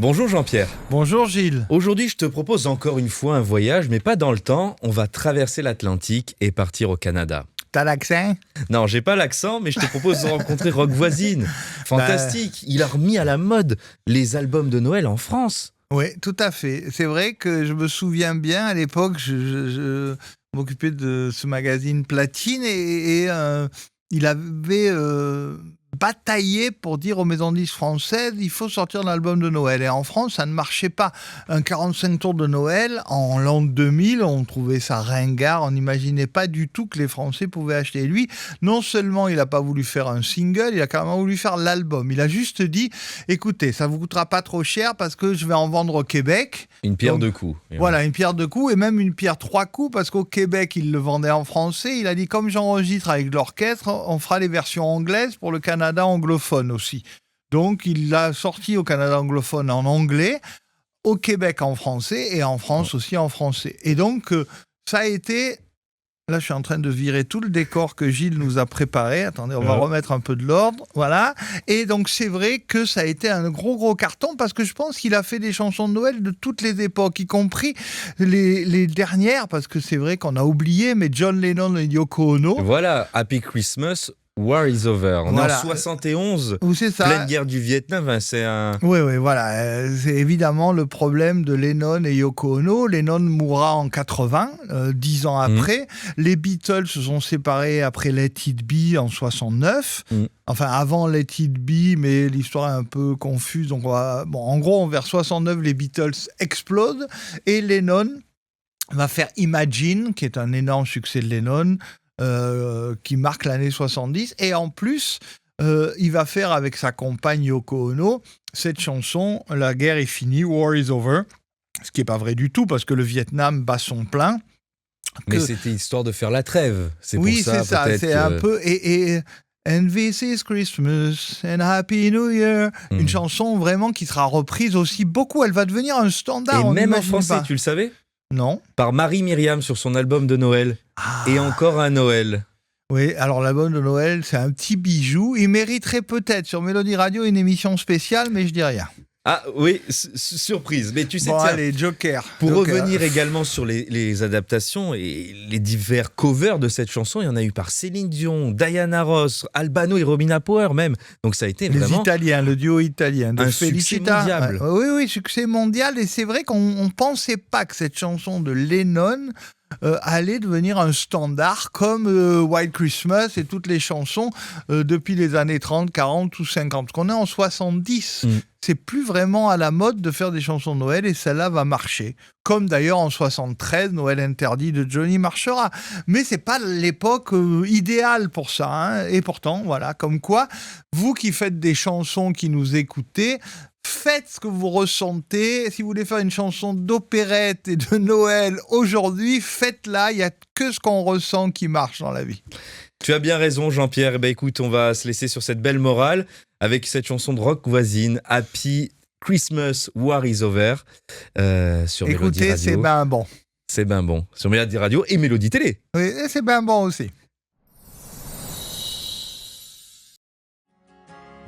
Bonjour Jean-Pierre. Bonjour Gilles. Aujourd'hui, je te propose encore une fois un voyage, mais pas dans le temps. On va traverser l'Atlantique et partir au Canada. T'as l'accent? Non, j'ai pas l'accent, mais je te propose de rencontrer Rock Voisine. Fantastique. Il a remis à la mode les albums de Noël en France. Oui, tout à fait. C'est vrai que je me souviens bien, à l'époque, je m'occupais de ce magazine Platine et il avait bataillé pour dire aux maisons de disques françaises il faut sortir un album de Noël. Et en France, ça ne marchait pas. Un 45 tours de Noël, en l'an 2000, on trouvait ça ringard. On n'imaginait pas du tout que les Français pouvaient acheter. Et lui, non seulement il n'a pas voulu faire un single, il a carrément voulu faire l'album. Il a juste dit, écoutez, ça ne vous coûtera pas trop cher parce que je vais en vendre au Québec. Une pierre Donc, deux coups. Voilà, une pierre deux coups et même une pierre trois coups parce qu'au Québec, il le vendait en français. Il a dit, comme j'enregistre avec l'orchestre, on fera les versions anglaises pour le Canada anglophone aussi. Donc, il l'a sorti au Canada anglophone en anglais, au Québec en français et en France aussi en français. Et donc, ça a été... Là, je suis en train de virer tout le décor que Gilles nous a préparé. Attendez, on va remettre un peu de l'ordre. Voilà. Et donc, c'est vrai que ça a été un gros carton parce que je pense qu'il a fait des chansons de Noël de toutes les époques, y compris les dernières, parce que c'est vrai qu'on a oublié, mais John Lennon et Yoko Ono. Voilà, Happy Christmas, War is Over. On est en 71, c'est ça. pleine guerre du Vietnam. C'est un... Oui, voilà. C'est évidemment le problème de Lennon et Yoko Ono. Lennon mourra en 80, 10 ans après. Les Beatles se sont séparés après Let It Be en 69. Enfin, avant Let It Be, mais l'histoire est un peu confuse. Donc, en gros, vers 69, les Beatles explosent. Et Lennon va faire Imagine, qui est un énorme succès de Lennon, qui marque l'année 70. Et en plus, il va faire avec sa compagne Yoko Ono cette chanson « La guerre est finie, War is over », ce qui n'est pas vrai du tout, parce que le Vietnam bat son plein. Mais c'était histoire de faire la trêve. C'est oui, pour ça, c'est ça. C'est un peu... And this is Christmas and Happy New Year. Une chanson vraiment qui sera reprise aussi beaucoup. Elle va devenir un standard. Et même en français, tu le savais ? Non. Par Marie-Myriam sur son album de Noël. Et encore un Noël. Oui, alors l'album de Noël, c'est un petit bijou. Il mériterait peut-être sur Mélodie Radio une émission spéciale, mais je dis rien. Ah oui, surprise. Mais tu sais, allez, Joker. Pour revenir également sur les adaptations et les divers covers de cette chanson, il y en a eu par Céline Dion, Diana Ross, Albano et Romina Power même. Donc ça a été vraiment... Les Italiens, le duo italien de un Felicita. Succès mondial. Oui, succès mondial. Et c'est vrai qu'on ne pensait pas que cette chanson de Lennon allait devenir un standard comme White Christmas et toutes les chansons depuis les années 30, 40 ou 50. Parce qu'on est en 70. C'est plus vraiment à la mode de faire des chansons de Noël et celle-là va marcher. Comme d'ailleurs en 73, Noël interdit de Johnny marchera. Mais c'est pas l'époque idéale pour ça. Hein. Et pourtant, voilà, comme quoi, vous qui faites des chansons, qui nous écoutez, faites ce que vous ressentez. Si vous voulez faire une chanson d'opérette et de Noël aujourd'hui, faites-la. Il n'y a que ce qu'on ressent qui marche dans la vie. Tu as bien raison, Jean-Pierre. Écoute, on va se laisser sur cette belle morale avec cette chanson de Rock Voisine, Happy Christmas, War is Over, sur Mélodie Radio. Écoutez, c'est ben bon. C'est ben bon. Sur Mélodie Radio et Mélodie Télé. Oui, c'est ben bon aussi.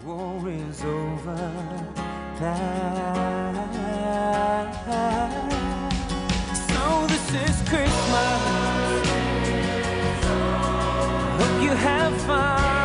War is over. So this is Christmas. Hope you have fun.